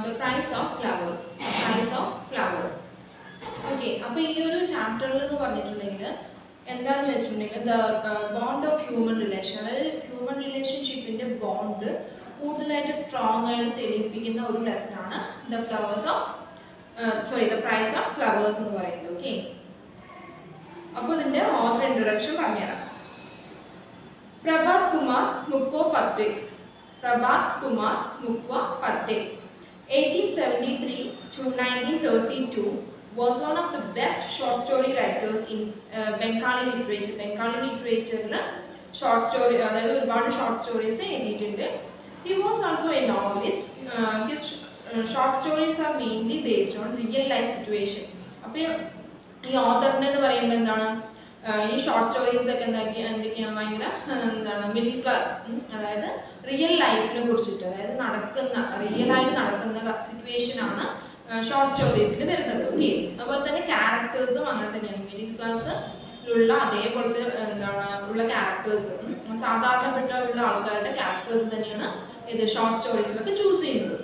the price of flowers. The price of flowers. Okay, അപ്പോൾ ഈ ഒരു ചാപ്റ്ററിൽ എന്ന് പറഞ്ഞിട്ടുണ്ടെങ്കിൽ എന്താണെന്ന് വെച്ചിട്ടുണ്ടെങ്കിൽ the bond of human relation, അതായത് ഹ്യൂമൻ റിലേഷൻഷിപ്പിൻ്റെ ബോണ്ട് കൂടുതലായിട്ട് സ്ട്രോങ് ആയിട്ട് തെളിയിപ്പിക്കുന്ന ഒരു ലെസനാണ് the flowers of the price of flowers എന്ന് പറയുന്നത്. ഓക്കെ, അപ്പോൾ ഇതിൻ്റെ ഓഥർ ഇൻട്രൊഡക്ഷൻ പറഞ്ഞുതരാം. Prabhat Kumar Mukhopadhyay, Prabhat Kumar Mukhopadhyay 1873 to 1932 was one of the best short story writers in Bengali literature. Bengali literature short story, അതായത് ഒരുപാട് ഷോർട്ട് സ്റ്റോറീസ് എഴുതിയിട്ടുണ്ട്. He was also a novelist. His short stories are mainly based on real life situation. അപ്പോൾ ഈ ഓഥറിൻ്റെ എന്ന് പറയുമ്പോൾ എന്താണ്, ഈ short stories ഒക്കെ എന്തൊക്കെയാണ് ഭയങ്കര എന്താണ് മിഡിൽ ക്ലാസ്, അതായത് റിയൽ ലൈഫിനെ കുറിച്ചിട്ട്, അതായത് റിയലായിട്ട് നടക്കുന്ന സിറ്റുവേഷനാണ് ഷോർട്ട് സ്റ്റോറീസിൽ വരുന്നത്. ഓക്കെ, അതുപോലെ തന്നെ ക്യാരക്ടേഴ്സും അങ്ങനെ തന്നെയാണ്, മിഡിൽ ക്ലാസ്സിലുള്ള അതേപോലത്തെ എന്താണ് ഉള്ള ക്യാരക്ടേഴ്സ്, സാധാരണപ്പെട്ട ആൾക്കാരുടെ ക്യാരക്ടേഴ്സ് തന്നെയാണ് ഇത് ഷോർട്ട് സ്റ്റോറീസിലൊക്കെ ചൂസ് ചെയ്യുന്നത്.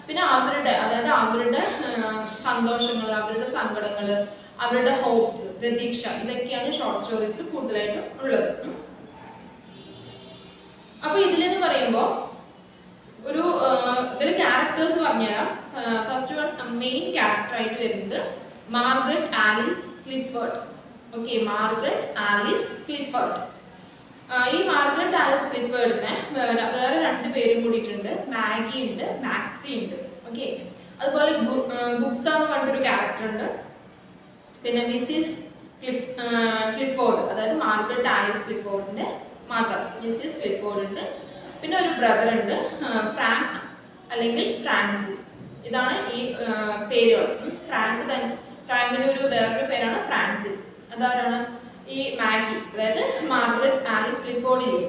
പിന്നെ അവരുടെ സന്തോഷങ്ങൾ, അവരുടെ സങ്കടങ്ങൾ, അവരുടെ ഹോപ്സ്, പ്രതീക്ഷ, ഇതൊക്കെയാണ് ഷോർട്ട് സ്റ്റോറീസിൽ കൂടുതലായിട്ടും ഉള്ളത്. അപ്പോൾ ഇതിലെന്ന് പറയുമ്പോൾ ഒരു ഇതിൽ ക്യാരക്ടേഴ്സ് പറഞ്ഞുതരാം. ഫസ്റ്റ് വൺ മെയിൻ ക്യാരക്ടർ ആയിട്ട് വരുന്നത് Margaret Alice Clifford. Okay, Margaret Alice Clifford. ഈ മാർഗരറ്റ് ആലിസ് ക്ലിഫോർഡിനെ വേറെ രണ്ട് പേരും കൂടിയിട്ടുണ്ട്, മാഗി ഉണ്ട്, മാക്സി ഉണ്ട്. ഓക്കെ, അതുപോലെ ഗുപ്ത എന്ന് പറഞ്ഞിട്ടൊരു ക്യാരക്ടർ ഉണ്ട്. പിന്നെ മിസ്സിസ് ക്ലിഫോർഡ്, അതായത് മാർഗരറ്റ് ആലിസ് ക്ലിഫോർഡിന്റെ മദർ മിസ്സിസ് ക്ലിഫോർഡ് ഉണ്ട്. പിന്നെ ഒരു ബ്രദർ ഉണ്ട്, ഫ്രാങ്ക് അല്ലെങ്കിൽ ഫ്രാൻസിസ്. ഇതാണ് ഈ പേരുകൾ. ഫ്രാങ്കിന്റെ വേറൊരു പേരാണ് ഫ്രാൻസിസ്. അതാരാണ്? ഈ മാഗി, അതായത് മാർഗരറ്റ് ആലിസ് ക്ലിഫോർഡിലെ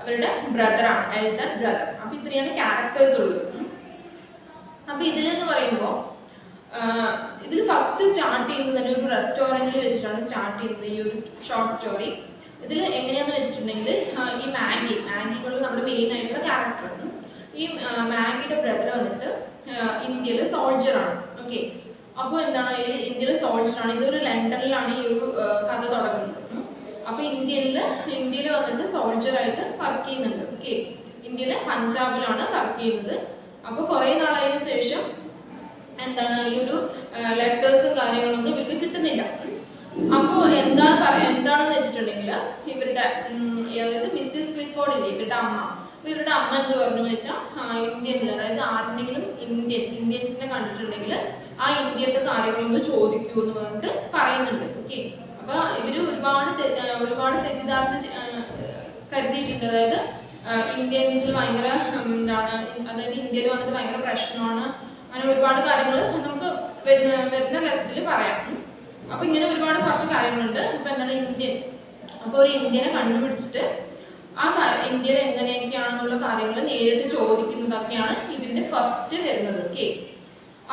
അവരുടെ ബ്രദറാണ്, എൽഡർ ബ്രദർ. അപ്പൊ ഇത്രയാണ് ക്യാരക്ടേഴ്സ് ഉള്ളത്. അപ്പൊ ഇതിലെന്ന് പറയുമ്പോൾ ഇതിൽ ഫസ്റ്റ് സ്റ്റാർട്ട് ചെയ്യുന്നത് തന്നെ ഒരു റെസ്റ്റോറൻറ്റിൽ വെച്ചിട്ടാണ് സ്റ്റാർട്ട് ചെയ്യുന്നത് ഈ ഒരു ഷോർട്ട് സ്റ്റോറി. ഇതിൽ എങ്ങനെയാന്ന് വെച്ചിട്ടുണ്ടെങ്കിൽ ഈ മാഗിക്കുള്ള നമ്മുടെ മെയിൻ ആയിട്ടുള്ള ക്യാരക്ടർ. ഈ മാഗിയുടെ ബ്രദർ വന്നിട്ട് ഇന്ത്യയിലെ സോൾജറാണ്. ഓക്കെ, അപ്പോൾ എന്താണ്, ഇന്ത്യയിലെ സോൾജറാണ്. ഇതൊരു ലണ്ടനിലാണ് ഈ ഒരു കഥ തുടങ്ങുന്നത്. അപ്പോൾ ഇന്ത്യയിൽ വന്നിട്ട് സോൾജറായിട്ട് വർക്ക് ചെയ്യുന്നുണ്ട്. ഓക്കെ, ഇന്ത്യയിലെ പഞ്ചാബിലാണ് വർക്ക് ചെയ്യുന്നത്. അപ്പോൾ കുറേ നാളായതിനു ശേഷം എന്താണ് ഈ ഒരു ലെറ്റേഴ്സും കാര്യങ്ങളൊന്നും ഇവർക്ക് കിട്ടുന്നില്ല. അപ്പോൾ എന്താണെന്ന് വെച്ചിട്ടുണ്ടെങ്കിൽ ഇവരുടെ അതായത് മിസ്സിസ് ക്ലിഫോർഡില്ലേ, ഇവരുടെ അമ്മ, അപ്പോൾ ഇവരുടെ അമ്മ എന്ത് പറഞ്ഞു വെച്ചാൽ ഇന്ത്യനിൽ, അതായത് ആരുടെങ്കിലും ഇന്ത്യൻസിനെ കണ്ടിട്ടുണ്ടെങ്കിൽ ആ ഇന്ത്യത്തെ കാര്യങ്ങളൊന്ന് ചോദിക്കൂ എന്ന് പറഞ്ഞിട്ട് പറയുന്നുണ്ട്. ഓക്കെ, അപ്പോൾ ഇവർ ഒരുപാട് തെറ്റിദ്ധാരണ കരുതിയിട്ടുണ്ട്. അതായത് ഇന്ത്യൻസിൽ ഭയങ്കര എന്താണ്, അതായത് ഇന്ത്യയിൽ വന്നിട്ട് ഭയങ്കര പ്രശ്നമാണ്, അങ്ങനെ ഒരുപാട് കാര്യങ്ങൾ നമുക്ക് വരുന്ന തരത്തിൽ പറയാം. അപ്പൊ ഇങ്ങനെ ഒരുപാട് കുറച്ച് കാര്യങ്ങളുണ്ട്. ഇപ്പൊ എന്താണ് അപ്പോൾ ഒരു ഇന്ത്യനെ കണ്ടുപിടിച്ചിട്ട് ആ ഇന്ത്യയിൽ എങ്ങനെയൊക്കെയാണെന്നുള്ള കാര്യങ്ങൾ നേരിട്ട് ചോദിക്കുന്നതൊക്കെയാണ് ഇതിന്റെ ഫസ്റ്റ് വരുന്നത്. ഓക്കെ,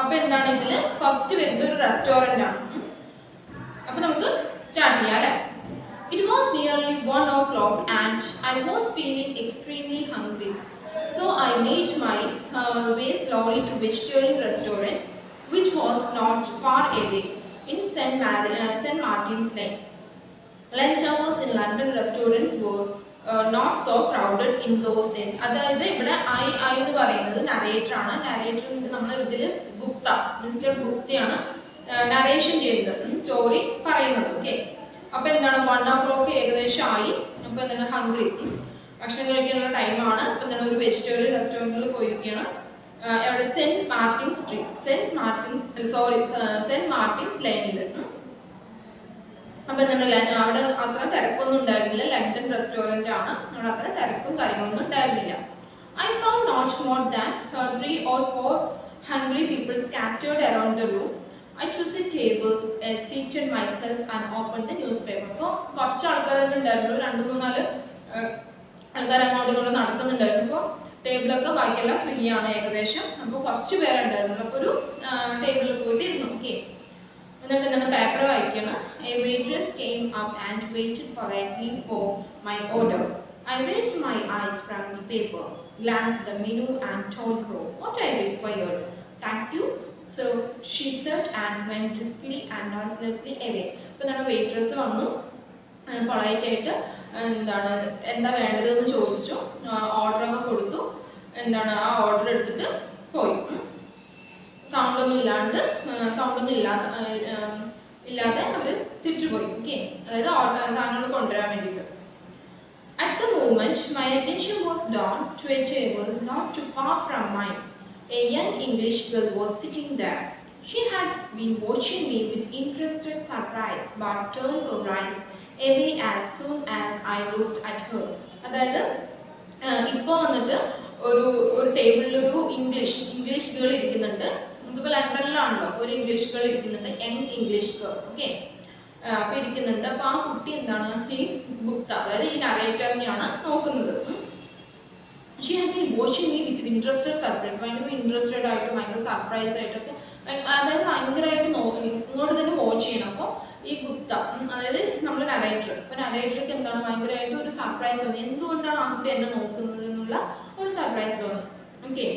അപ്പൊ എന്താണ് ഇതില് ഫസ്റ്റ് വരുന്നത് ഒരു റെസ്റ്റോറന്റ് ആണ്. അപ്പൊ നമുക്ക് സ്റ്റാർട്ട് ചെയ്യാം അല്ലെ. It was nearly 1 o'clock and I was feeling extremely hungry. So I made my way slowly to vegetarian restaurant, which was not far away in St. Martin's Lane. Lunch hours in London restaurants were not so crowded in those days. അതായത് ഇവിടെ I എന്ന് പറയുന്നത് narrator ആണ്. Narrator നമ്മൾ ഇതിൽ Gupta, mister ഗുപ്തയാണ് narration ചെയ്യുന്നത്, story പറയുന്നത്. Okay, അപ്പൊ എന്താണ് 1 o'clock ഏകദേശം ആയി. അപ്പൊ എന്താണ് ഹംഗ്രി, ഭക്ഷണം കഴിക്കാനുള്ള ടൈമാണ്. അപ്പൊ എന്താണ് ഒരു വെജിറ്റേറിയൻ റെസ്റ്റോറൻറ്റിൽ പോയിരിക്കുകയാണ്. അവിടെ സെന്റ് മാർട്ടിൻസ് ലൈനിൽ. അപ്പൊ എന്താണ് അവിടെ അത്ര തിരക്കൊന്നും ഉണ്ടായിരുന്നില്ല. ലണ്ടൻ റെസ്റ്റോറന്റ് ആണ്, അവിടെ അത്ര തിരക്കും കാര്യങ്ങളൊന്നും ഉണ്ടായിരുന്നില്ല. I found not more than 3 or 4 hungry people scattered around the room. I chose a table, seated myself and opened the newspaper. അപ്പോൾ കുറച്ച് ആൾക്കാരൊക്കെ ഉണ്ടായിരുന്നു, 2-3-4 ആൾക്കാർ അങ്ങോട്ടും ഇങ്ങോട്ടും നടക്കുന്നുണ്ടായിരുന്നു. അപ്പോൾ ടേബിളൊക്കെ ബാക്കിയെല്ലാം ഫ്രീ ആണ് ഏകദേശം. അപ്പോൾ കുറച്ച് പേരുണ്ടായിരുന്നു. അപ്പോൾ ഒരു ടേബിളിൽ പോയിട്ട് ഇരുന്നു. ഓക്കെ, എന്നിട്ട് എന്താണ് പേപ്പർ വായിക്കണം. A waitress came up and waited politely for my order. I raised my eyes from the paper, glanced at the menu and told her what I required. Thank you. So she said and went briskly and noiselessly away. അപ്പോൾ നമ്മുടെ waitress വന്നു, polite ആയിട്ട് എന്താണ് എന്താ വേണ്ടതെന്ന് ചോദിച്ചു, ഓർഡറൊക്കെ കൊടുത്തു, എന്താണ് ആ ഓർഡർ എടുത്തിട്ട് പോയി. സൗണ്ടൊന്നും ഇല്ലാതെ അവർ തിരിച്ചു പോയി. ഓക്കെ, അതായത് സാധനങ്ങൾ കൊണ്ടുവരാൻ വേണ്ടിയിട്ട്. At the moment, my attention was drawn to a table not too far from mine. A young English girl was sitting there. She had been watching me with interested surprise, but turned her eyes away as soon as I looked at her. അതായത് ഇപ്പോൾ വന്നിട്ട് ഒരു ടേബിളിൽ ഒരു English girl ഇരിക്കുന്നുണ്ട്. ഇതിപ്പോൾ ലണ്ടനിലാണല്ലോ, ഒരു English girl ഇരിക്കുന്നുണ്ട്, യങ് ഇംഗ്ലീഷ് ഗേൾ. ഓക്കെ, അപ്പോൾ ഇരിക്കുന്നുണ്ട്. അപ്പോൾ ആ കുട്ടി എന്താണ്, ഈ ഗുപ്ത, അതായത് ഈ നറേറ്ററിനെയാണ് നോക്കുന്നത്. She had been watching me with interested surprise, ഭയങ്കര ഇൻട്രസ്റ്റഡ് ആയിട്ട് ഭയങ്കര സർപ്രൈസ് ആയിട്ടൊക്കെ, അതായത് ഭയങ്കരമായിട്ട് ഇങ്ങോട്ട് തന്നെ വാച്ച് ചെയ്യണം. അപ്പോൾ ഈ ഗുപ്ത, അതായത് നമ്മുടെ നറേറ്റർ, അപ്പോൾ നറേറ്റർക്ക് എന്താണ് ഭയങ്കരമായിട്ട് ഒരു സർപ്രൈസ് തോന്നി, എന്തുകൊണ്ടാണ് ആ കുട്ടി എന്നെ നോക്കുന്നത് എന്നുള്ള ഒരു സർപ്രൈസ് തോന്നി. Okay,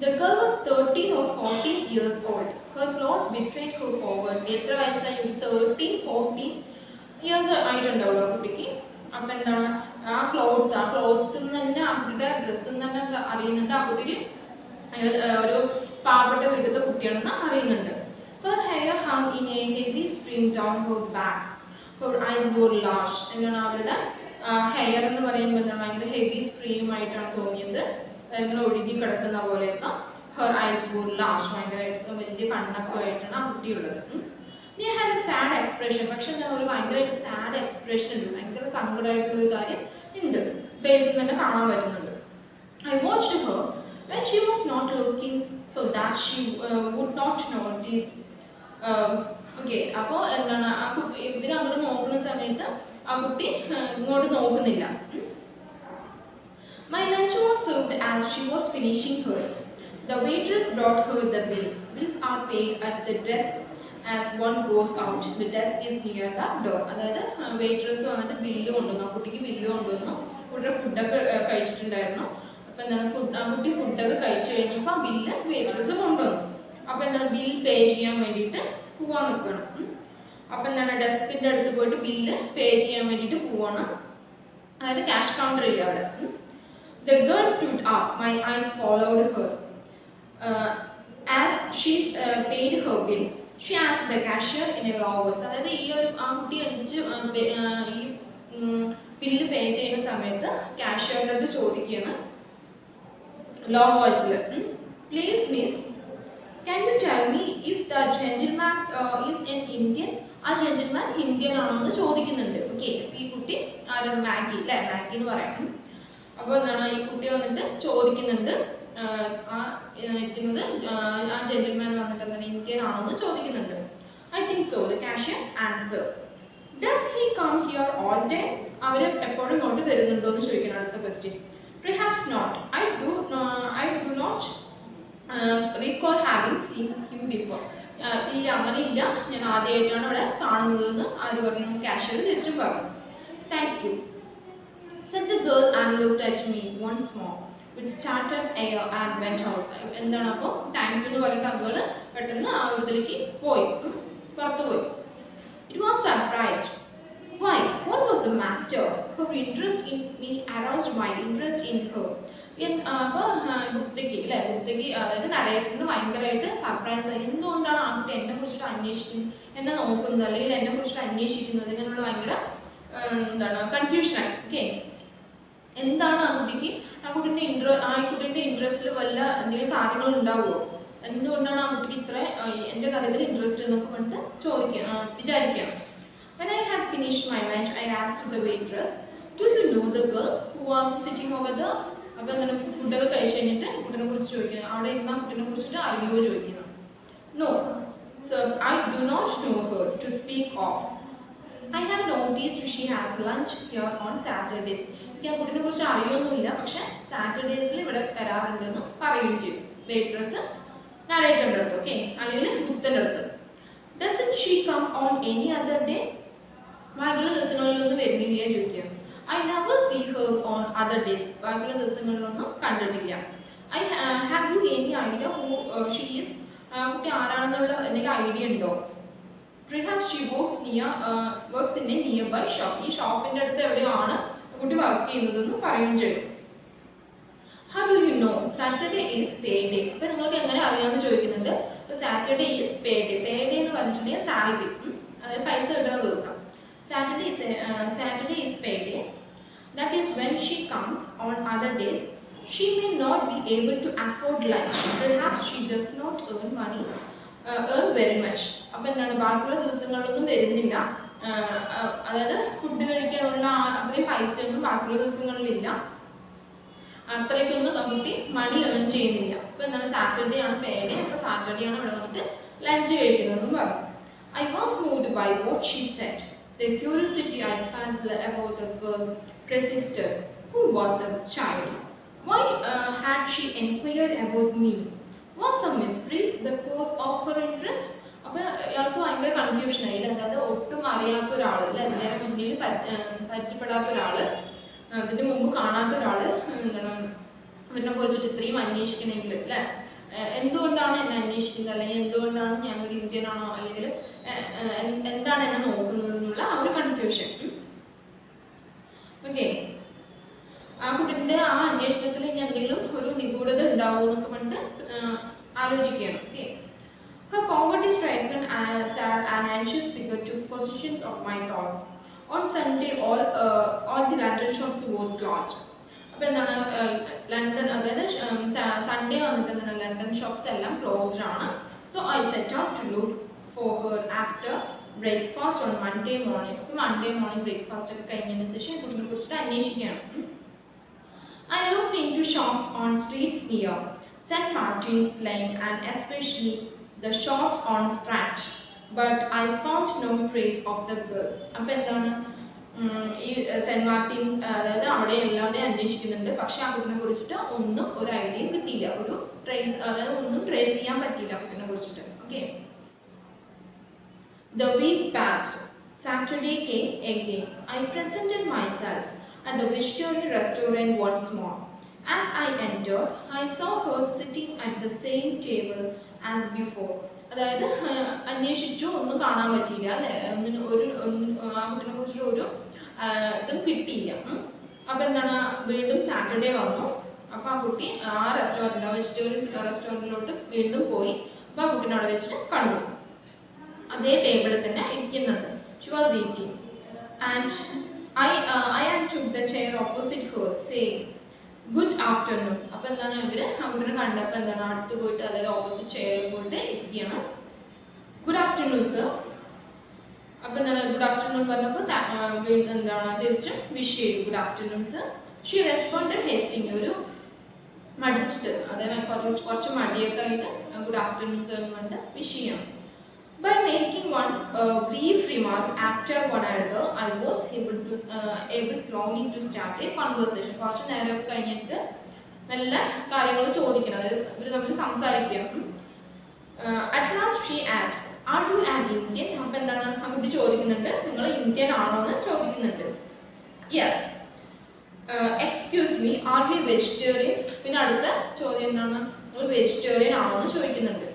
the girl was 13 or 14 years old. Her clothes betrayed her poverty. എത്ര വയസ്സായി? 13-14 ഇയേഴ്സ് ആയിട്ടുണ്ടാവുള്ളൂ ആ കുട്ടിക്ക്. അപ്പം എന്താണ് ആ ക്ലോത്ത്സിൽ നിന്ന് തന്നെ, ആ കുട്ടിയുടെ ഡ്രസ്സിൽ നിന്ന് തന്നെ അറിയുന്നുണ്ട് ആ കുട്ടിക്ക് ഒരു പാവപ്പെട്ട വീട്ടിലത്തെ കുട്ടിയാണെന്ന് അറിയുന്നുണ്ട്. Her hair hung in a heavy stream down her back. Her eyes were large. എന്താണ് അവരുടെ ഹെയർ എന്ന് പറയുമ്പോൾ എന്താണ് ഭയങ്കര ഹെവി സ്ട്രീം ആയിട്ടാണ് തോന്നിയത്, ഇങ്ങനെ ഒഴുകി കിടക്കുന്ന പോലെയൊക്കെ. ഹെർ ഐസ് വർ ലാർജ്, ഭയങ്കരമായിട്ട് വലിയ കണ്ണൊക്കെ ആയിട്ടാണ് ആ കുട്ടിയുള്ളത്. They had a sad expression. പക്ഷെ എന്താണ് ഒരു ഭയങ്കരമായിട്ട് സാഡ് എക്സ്പ്രഷൻ ഉണ്ട്, ഭയങ്കര സങ്കടമായിട്ടുള്ള ഒരു കാര്യം ഉണ്ട്, ഫേസിൽ തന്നെ കാണാൻ പറ്റുന്നുണ്ട്. I watched her when she was not looking so that she would not notice. Okay, അപ്പോൾ എന്താണ് ആ കുട്ടി ഇവർ അങ്ങോട്ട് നോക്കുന്ന സമയത്ത് ആ കുട്ടി ഇങ്ങോട്ട് നോക്കുന്നില്ല. My lunch was served as she was finishing hers. The waitress brought her the bill. Bills are paid at the desk as one goes out. The desk is near the door. അതായത് waitress വന്നിട്ട് bill കൊണ്ടുവന്നു, ആ കുട്ടിക്ക് bill കൊണ്ടുവന്നു. കുട്ടിയുടെ ഫുഡൊക്കെ കഴിച്ചിട്ടുണ്ടായിരുന്നു. അപ്പോൾ എന്താണ് ആ കുട്ടി ഫുഡൊക്കെ കഴിച്ചു കഴിഞ്ഞപ്പോൾ ആ ബില്ല് വെയിട്രസ് കൊണ്ടുവന്നു. അപ്പോൾ എന്താണ് ബിൽ പേ ചെയ്യാൻ വേണ്ടിയിട്ട് പോവാൻ നിൽക്കണം. അപ്പോൾ എന്താണ് ഡെസ്കിൻ്റെ അടുത്ത് പോയിട്ട് ബില്ല് പേ ചെയ്യാൻ വേണ്ടിയിട്ട് പോവാണ്, അതായത് ക്യാഷ് കൗണ്ടർ ഇല്ല അവിടെ. The girl stood up. My eyes followed her. As she paid her bill, she asked the cashier in a low voice. അതായത് ഈ ഒരു ആ കുട്ടി അടിച്ച് ഈ ബില്ല് പേ ചെയ്യുന്ന സമയത്ത് കാഷ്യറിൻ്റെ അടുത്ത് ചോദിക്കുകയാണ് ലോ വോയിസിൽ, please miss, can you tell me if the gentleman is an Indian? ആ ജെന്റിൽമാൻ ഇന്ത്യൻ ആണോ എന്ന് ചോദിക്കുന്നുണ്ട്. ഓക്കെ, ഈ കുട്ടി ആരാണ്? മാഗി അല്ലേ, മാഗി എന്ന് പറയാം. അപ്പോൾ എന്താണ് ഈ കുട്ടി വന്നിട്ട് ചോദിക്കുന്നുണ്ട്, ആ ഇരിക്കുന്നത് ആ ജെന്റിൽമാൻ വന്നിട്ട് എന്താണ് ഇന്ത്യൻ ആണോ എന്ന് ചോദിക്കുന്നുണ്ട്. I think so, the cashier answer. Does he come here all day? അവർ എപ്പോഴും ഇങ്ങോട്ട് വരുന്നുണ്ടോ എന്ന് ചോദിക്കണം. അടുത്ത question. Perhaps not. I do not recall having seen him before. ഇല്ല, അങ്ങനെ ഇല്ല, ഞാൻ ആദ്യമായിട്ടാണ് ഇവിടെ കാണുന്നതെന്ന് ആര് പറഞ്ഞു? കാഷ്യർ തിരിച്ചും പറഞ്ഞു. Thank you, said the girl and looked at me once more with startled air and went out. എന്താണ് അപ്പോൾ താങ്ക് യു എന്ന് പറഞ്ഞിട്ട് ആ ഗേൾ പെട്ടെന്ന് ആ വീട്ടിലേക്ക് പോയി, പുറത്തു പോയി. It was surprised. Why? What was the matter? Her interest in me aroused my interest in her. അപ്പോൾ ഗുപ്തയ്ക്ക് അല്ലേ, ഗുപ്തയ്ക്ക് അതായത് നരേഷന് ഭയങ്കരമായിട്ട് സർപ്രൈസ് ആയി. എന്തുകൊണ്ടാണ് ആ കുട്ടി എന്നെ കുറിച്ചിട്ട് അന്വേഷിക്കുന്നത്, എന്നെ നോക്കുന്നത്, അല്ലെങ്കിൽ എന്നെ കുറിച്ചിട്ട് അന്വേഷിക്കുന്നത്, ഇങ്ങനെയുള്ള ഭയങ്കര എന്താണ് കൺഫ്യൂഷനായി. ഓക്കെ, എന്താണ് ആ കുട്ടീൻ്റെ ഇൻട്രസ്റ്റിൽ വല്ല എന്തെങ്കിലും കാര്യങ്ങൾ ഉണ്ടാവുമോ, എന്തുകൊണ്ടാണ് ആ കുട്ടിക്ക് ഇത്ര എൻ്റെ കാര്യത്തിൽ ഇൻട്രസ്റ്റ് എന്നൊക്കെ പറഞ്ഞിട്ട് വിചാരിക്കാം. When I had finished my lunch, I asked the waitress, do you know the girl who was sitting over there? അപ്പോൾ എന്താണ് ഫുഡൊക്കെ കഴിച്ച് കഴിഞ്ഞിട്ട് കുട്ടീനെ കുറിച്ച് ചോദിക്കുന്നത്, അവിടെ ഇരുന്ന കുട്ടീനെ കുറിച്ചിട്ട് അറിയുമോ ചോദിക്കുന്നു. No, sir, I do not know her to speak of. I have noticed she has lunch here on Saturdays. എനിക്ക് ആ കുട്ടീനെ കുറിച്ച് അറിയൊന്നുമില്ല, പക്ഷെ സാറ്റർഡേസിൽ ഇവിടെ വരാറുണ്ടെന്ന് പറയുകയും ചെയ്യും വെയിട്രസ് നരേറ്ററിൻ്റെ അടുത്ത്. ഓക്കെ, അല്ലെങ്കിൽ ഗുപ്തൻ്റെ അടുത്ത്. Doesn't she come on any other day? മകൾ ദിവസങ്ങളിലൊന്നും വരുന്നില്ലേ ചോദിക്കുക. I never see her on other days. ബാക്കിയുള്ള ദിവസങ്ങളിലൊന്നും കണ്ടിട്ടില്ല. Have you any idea who she is? കുട്ടി ആരാണെന്നുള്ള എന്തെങ്കിലും ഐഡിയ ഉണ്ടോ? Perhaps she works in a nearby shop. ഈ ഷോപ്പിന്റെ അടുത്ത് എവിടെയാണ് കുട്ടി വർക്ക് ചെയ്യുന്നതെന്ന് പറയുകയും ചെയ്തു. How do you know? Saturday is payday. അപ്പോൾ നിങ്ങൾക്ക് എങ്ങനെ അറിയാമെന്ന് ചോദിക്കുന്നുണ്ട്. അപ്പോൾ Saturday is payday. Payday എന്ന് പറഞ്ഞിട്ടുണ്ടെങ്കിൽ സാലറി, അതായത് പൈസ കിട്ടുന്ന ദിവസം. Saturday is payday. That is when she comes. On other days, she may not be able to afford lunch. Perhaps she does not earn very much. അപ്പോൾ എന്താണ് ബാക്കിയുള്ള ദിവസങ്ങളിലൊന്നും വരുന്നില്ല, അതായത് ഫുഡ് കഴിക്കാനുള്ള അത്രയും പൈസയൊന്നും ബാക്കിയുള്ള ദിവസങ്ങളിലില്ല, അത്രയ്ക്കൊന്നും കുട്ടി മണി ഏൺ ചെയ്യുന്നില്ല. അപ്പോൾ എന്താണ് സാറ്റർഡേ ആണ് പേഡേ, അപ്പോൾ സാറ്റർഡേ ആണ് ഇവിടെ വന്നിട്ട് ലഞ്ച് കഴിക്കുന്നതെന്നും പറഞ്ഞു. I was moved by what she said. The curiosity I felt about the girl persisted. Who was the child? Why had she inquired about me? Was some mysteries the cause of her interest? അപ്പോൾ ഇയാൾക്ക് ഭയങ്കര confusion ആയില്ല, അതായത് ഒട്ടും അറിയാത്ത ഒരാൾ അല്ലെ, നേരെ മുന്നിൽ പരിചയപ്പെടാത്ത ഒരാൾ, അതിന് മുമ്പ് കാണാത്ത ഒരാൾ എന്താണ് ഇവരിനെ കുറിച്ചിട്ട് ഇത്രയും അന്വേഷിക്കണമെങ്കിൽ അല്ലേ, എന്തുകൊണ്ടാണ് എന്നെ അന്വേഷിക്കുന്നത്, അല്ലെങ്കിൽ എന്തുകൊണ്ടാണ് ഞാൻ ഒരു ഇന്ത്യൻ ആണോ, അല്ലെങ്കിൽ എന്താണ് എന്നെ നോക്കുന്നത് എന്നുള്ള ആ ഒരു കൺഫ്യൂഷൻ. ഓക്കെ, ആ കുട്ടിൻ്റെ ആ അന്വേഷണത്തിൽ ഇനി എന്തെങ്കിലും ഒരു നിഗൂഢത ഉണ്ടാവുമോ എന്നൊക്കെ പറഞ്ഞിട്ട് ആലോചിക്കുകയാണ്. Okay, her poverty stricken and sad and anxious figure took possession of my thoughts. On Sunday, all the London shops were closed. അപ്പോൾ എന്താണ് ലണ്ടൻ, അതായത് സൺഡേ വന്നിട്ട് എന്താണ് ലണ്ടൻ ഷോപ്സ് എല്ലാം ക്ലോസ്ഡ് ആണ്. So I set out to look for her after breakfast on Monday morning. അപ്പോൾ Monday morning breakfast ഒക്കെ കഴിഞ്ഞതിന് ശേഷം കുട്ടിനെ കുറിച്ചിട്ട് അന്വേഷിക്കുകയാണ്. I looked into shops on streets near St. Martin's Lane and especially the shops on Strand, but I found no trace of the girl. അപ്പോൾ എന്താണ് ഈ സെൻറ്റ് മാർട്ടിൻസ്, അതായത് അവിടെ എല്ലാവരുടെയും അന്വേഷിക്കുന്നുണ്ട്, പക്ഷെ ആ കുട്ടിനെ കുറിച്ചിട്ട് ഒന്നും ഒരു ഐഡിയയും കിട്ടിയില്ല, ഒരു ട്രേസ്, അതായത് ഒന്നും ട്രേസ് ചെയ്യാൻ പറ്റിയില്ല കുട്ടിനെ കുറിച്ചിട്ട്. Okay, the week passed. Saturday came again. I presented myself at the vegetarian restaurant once more. As I entered, I saw her sitting at the same table as before. അതായത് അന്വേഷിച്ചു, ഒന്നും കാണാൻ പറ്റിയില്ല അല്ലേ, ഒരു ആ കുട്ടിനെ കുറിച്ചിട്ട് ഒരു ഇതും കിട്ടിയില്ല. അപ്പോൾ എന്താണ് വീണ്ടും സാറ്റർഡേ വന്നു. അപ്പോൾ ആ കുട്ടി ആ റെസ്റ്റോറൻറ്റ്, ആ വെജിറ്റേറിയൻ റെസ്റ്റോറൻറ്റിലോട്ട് വീണ്ടും പോയി. അപ്പോൾ ആ കുട്ടീനെ അവിടെ വെച്ചിട്ട് കണ്ടു, അതേ ടേബിളിൽ തന്നെ ഇരിക്കുന്നുണ്ട്. She was eating and I took the chair opposite her, saying, "Good afternoon." അപ്പോൾ എന്താണ് ഇവർ അവിടെ കണ്ടപ്പോൾ എന്താണ് അടുത്ത് പോയിട്ട്, അതായത് ഓപ്പോസിറ്റ് ചെയറിൽ പോയിട്ട് ഇരിക്കുകയാണ്. Good afternoon sir. അപ്പോൾ എന്താണ് ഗുഡ് ആഫ്റ്റർനൂൺ പറഞ്ഞപ്പോൾ എന്താണ് തിരിച്ചും വിഷ് ചെയ്തു, good afternoon sir. She responded Hasting, ഒരു മടിച്ചിട്ട്, അതായത് കുറച്ച് മടിയൊക്കെ ആയിട്ട് ഗുഡ് ആഫ്റ്റർനൂൺ സർ എന്ന് പറഞ്ഞിട്ട് വിഷ് ചെയ്യണം. By making one brief remark after one another, I was able slowly to start a conversation. കുറച്ച് നേരമൊക്കെ കഴിഞ്ഞിട്ട് നല്ല കാര്യങ്ങൾ ചോദിക്കണം, അതായത് ഇവർ തമ്മിൽ സംസാരിക്കുക. At last she asked, "Are you an Indian?" അപ്പോൾ എന്താണ് ആ കുട്ടി ചോദിക്കുന്നുണ്ട്, നിങ്ങൾ ഇന്ത്യൻ ആണോ എന്ന് ചോദിക്കുന്നുണ്ട്. Yes. Excuse me, are you vegetarian? പിന്നെ അടുത്ത ചോദ്യം എന്താണ്, നിങ്ങൾ വെജിറ്റേറിയൻ ആണോ എന്ന് ചോദിക്കുന്നുണ്ട്.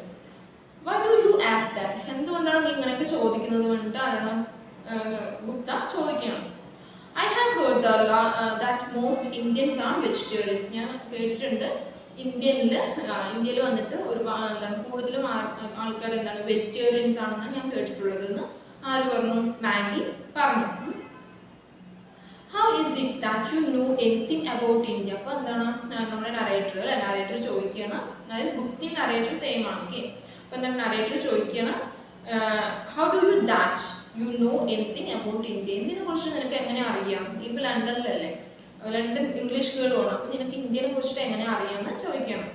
Why do you ask that? എന്തുകൊണ്ടാണ് നീ ഇങ്ങനെയൊക്കെ ചോദിക്കുന്നത് പറഞ്ഞിട്ട് ആരാണ് ഗുപ്ത ചോദിക്കണം. I have heard that most Indians are vegetarians. ഞാൻ കേട്ടിട്ടുണ്ട് ഇന്ത്യയിൽ വന്നിട്ട് എന്താണ് കൂടുതലും ആൾക്കാർ എന്താണ് വെജിറ്റേറിയൻസ് ആണെന്ന് ഞാൻ കേട്ടിട്ടുള്ളത് എന്ന് ആര് പറഞ്ഞു? മാഗി പറഞ്ഞു. How is it that you know anything about India? അപ്പോൾ എന്താണ് നമ്മുടെ നറേറ്റർ അല്ലെ, നറേറ്റർ ചോദിക്കുകയാണ്, അതായത് ഗുപ്തി നറേറ്റർ സെയിം ആണ്. ഓക്കെ, അപ്പോൾ എന്താണ് നറേറ്റർ ചോദിക്കുകയാണ്, how do you that you know anything about India? ഇന്ത്യനെ കുറിച്ച് നിനക്ക് എങ്ങനെ അറിയാം? ഇപ്പോൾ ലണ്ടനിലല്ലേ, ലണ്ടൻ ഇംഗ്ലീഷ് കേൾവാണ്, അപ്പോൾ നിനക്ക് ഇന്ത്യനെ കുറിച്ചിട്ട് എങ്ങനെ അറിയാമെന്ന് ചോദിക്കണം.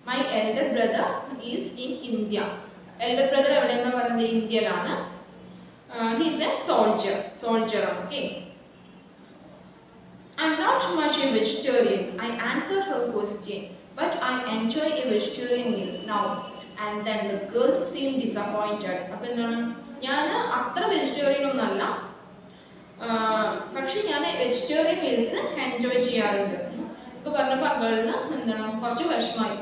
My elder brother is in India. Elder brother എവിടെയെന്നാണ് പറയുന്നത്? ഇന്ത്യയിലാണ്. He's a soldier. Okay, I'm not much a vegetarian. I answered her question, but I enjoy a vegetarian meal now and then. The girl seemed disappointed. അപ്പോൾ എന്താണ്, ഞാൻ അത്ര vegetarian ഒന്നല്ല, പക്ഷെ ഞാൻ വെജിറ്റേറിയൻ മീൽസ് എൻജോയ് ചെയ്യാറുണ്ട് ഒക്കെ പറഞ്ഞപ്പോൾ ആ ഗേളിന് എന്താണ് കുറച്ച് വിഷമായി.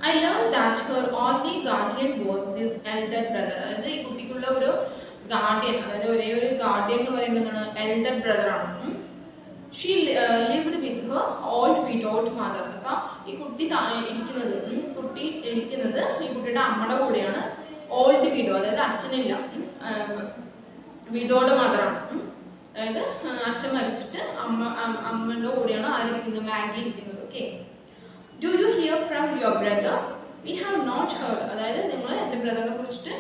I learned that her only guardian was this elder brother. അതായത് ഈ കുട്ടിക്കുള്ള ഒരു ഗാർഡിയൻ, അതായത് ഒരേ ഒരു ഗാർഡിയൻ എന്ന് പറയുന്നത് എൽഡർ ബ്രദർ ആണ്. She lived with her old widowed mother. അപ്പം ഈ കുട്ടി ഇരിക്കുന്നത് ഈ കുട്ടിയുടെ അമ്മയുടെ കൂടെയാണ്. ഓൾഡ് വിഡോ, അതായത് അച്ഛനില്ല, വിഡോഡ് മദറാണ്. അതായത് അച്ഛൻ മരിച്ചിട്ട് അമ്മയുടെ കൂടെയാണ് ആരിയിരിക്കുന്നത്, മാഗി ഇരിക്കുന്നത്. Okay. Do you hear from your brother? We have not heard. അതായത് നിങ്ങൾ എൻ്റെ ബ്രദറിനെ കുറിച്ചിട്ട്,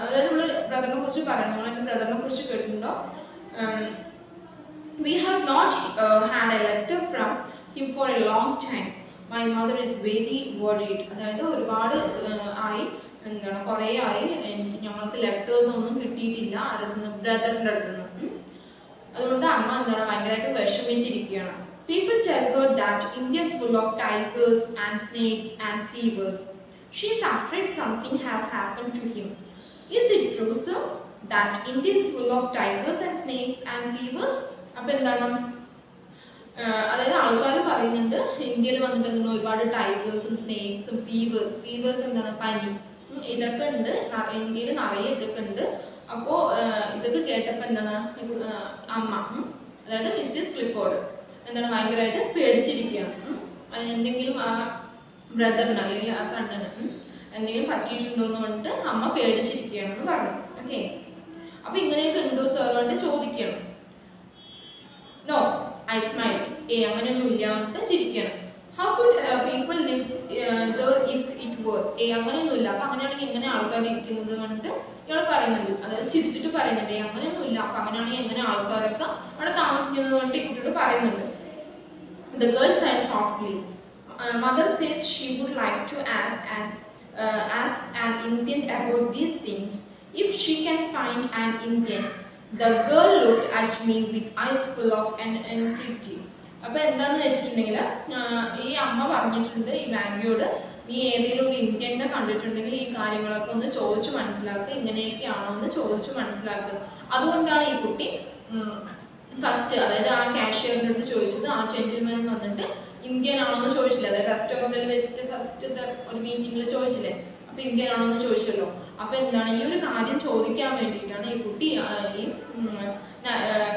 അതായത് നമ്മൾ ബ്രദറിനെ കുറിച്ച് പറയണം, നിങ്ങൾ എൻ്റെ ബ്രദറിനെ കുറിച്ച് കേട്ടിട്ടുണ്ടോ? We have not had a letter from him for a long time. My mother is very worried. അതായത് ഒരുപാട് ആയി, എന്താണ് കുറേ ആയി ഞങ്ങൾക്ക് ലെറ്റേഴ്സ് ഒന്നും കിട്ടിയിട്ടില്ല ബ്രദറിൻ്റെ അടുത്ത് നിന്ന്. അതുകൊണ്ട് അമ്മ എന്താണ് ഭയങ്കരമായിട്ട് വിഷമിച്ചിരിക്കുകയാണ്. People tell her that India is full of tigers and snakes and fevers. She is afraid something has happened to him. Is it true, sir, that India is full of tigers and snakes and fevers? അപ്പോൾ എന്താണ്, അതായത് ആൾക്കാർ പറയുന്നുണ്ട് ഇന്ത്യയിൽ വന്നിട്ട് എന്താണ് ഒരുപാട് ടൈഗേഴ്സും സ്നേക്സും fevers എന്താണ് പനി, ഇതൊക്കെ ഉണ്ട് ഇന്ത്യയിൽ നിറയെ ഇതൊക്കെ ഉണ്ട്. അപ്പോൾ ഇതൊക്കെ കേട്ടപ്പോൾ എന്താണ് അമ്മ, അതായത് മിസ്റ്റേഴ്സ് ക്ലിഫോർഡ് എന്താണ് ഭയങ്കരമായിട്ട് പേടിച്ചിരിക്കുകയാണ്. എന്തെങ്കിലും ആ ബ്രദറിന് അല്ലെങ്കിൽ ആ സണ്ണന് എന്തെങ്കിലും പറ്റിയിട്ടുണ്ടോ എന്ന് പറഞ്ഞിട്ട് അമ്മ പേടിച്ചിരിക്കുകയാണെന്ന് പറഞ്ഞു. ഓക്കെ. അപ്പോൾ ഇങ്ങനെയൊക്കെ ഉണ്ടോ സാറുമായിട്ട് ചോദിക്കണം. No, I smiled. അങ്ങനെയൊന്നും ഇല്ല എന്നിട്ട് ചിരിക്കണം. How could people live there if it were? അങ്ങനെയൊന്നും ഇല്ല. അപ്പം അങ്ങനെയാണെങ്കിൽ എങ്ങനെ ആൾക്കാർ ഇരിക്കുന്നത് കണ്ടിട്ട് ഇയാൾ പറയുന്നുണ്ട്, അതായത് ചിരിച്ചിട്ട് പറയുന്നുണ്ട് അങ്ങനെയൊന്നും ഇല്ല. അപ്പം അങ്ങനെയാണെങ്കിൽ എങ്ങനെ ആൾക്കാരൊക്കെ അവിടെ താമസിക്കുന്നത് കൊണ്ട് ഈ കുട്ടിയോട് പറയുന്നുണ്ട്. The girl sighed softly. Mother says she would like to ask an Indian about these things. If she can find an Indian. The girl looked at me with eyes full of entreaty. അപ്പോൾ എന്താണെന്ന് വെച്ചിട്ടുണ്ടെങ്കിൽ ഈ അമ്മ പറഞ്ഞിട്ടുണ്ട് ഈ മാഗിയോട്, നീ ഏതെങ്കിലും ഒരു ഇന്ത്യനെ കണ്ടിട്ടുണ്ടെങ്കിൽ ഈ കാര്യങ്ങളൊക്കെ ഒന്ന് ചോദിച്ചു മനസ്സിലാക്കുക, ഇങ്ങനെയൊക്കെയാണോ എന്ന് ചോദിച്ചു മനസ്സിലാക്കുക. അതുകൊണ്ടാണ് ഈ കുട്ടി ഫസ്റ്റ്, അതായത് ആ കാഷ്യറിൻ്റെ അടുത്ത് ചോദിച്ചത്. ആ ജെന്റിൽമാൻ വന്നിട്ട് ഇന്ത്യൻ ആണോ എന്ന് ചോദിച്ചില്ല, അതായത് റെസ്റ്റോറൻറ്റിൽ വെച്ചിട്ട് ഫസ്റ്റ് ഒരു മീറ്റിങ്ങിൽ ചോദിച്ചില്ലേ, അപ്പോൾ ഇന്ത്യൻ ആണോ എന്ന് ചോദിച്ചല്ലോ. അപ്പോൾ എന്താണ് ഈ ഒരു കാര്യം ചോദിക്കാൻ വേണ്ടിയിട്ടാണ് ഈ കുട്ടി ഈ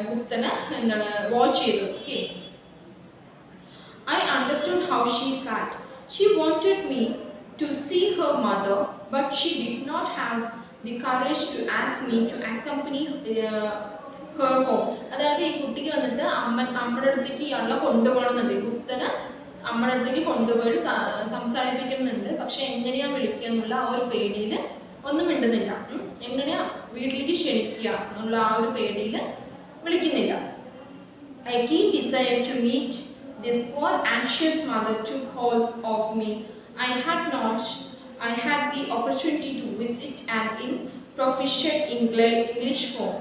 ഗുപ്തനെ എന്താണ് വാച്ച് ചെയ്തത്. Okay. I understood how she felt. She wanted me to see her mother, but she did not have the courage to ask me to accompany her home. അതായത് ഈ കുട്ടിക്ക് വന്നിട്ട് നമ്മുടെ അടുത്തേക്ക് ഇയാളെ കൊണ്ടുപോകണമെന്നുണ്ട്. ഗുപ്തനെ നമ്മുടെ അടുത്തേക്ക് കൊണ്ടുപോയി സംസാരിപ്പിക്കുന്നുണ്ട്. പക്ഷെ എങ്ങനെയാ വിളിക്കുക എന്നുള്ള ആ ഒരു പേടിയിൽ ഒന്നും മിണ്ടുന്നില്ല. എങ്ങനെയാ വീട്ടിലേക്ക് ക്ഷണിക്കുക എന്നുള്ള ആ ഒരു പേടിയിൽ വിളിക്കുന്നില്ല. I keep desire to meet this poor anxious mother took hold of me. I had the opportunity to visit an proficient English home.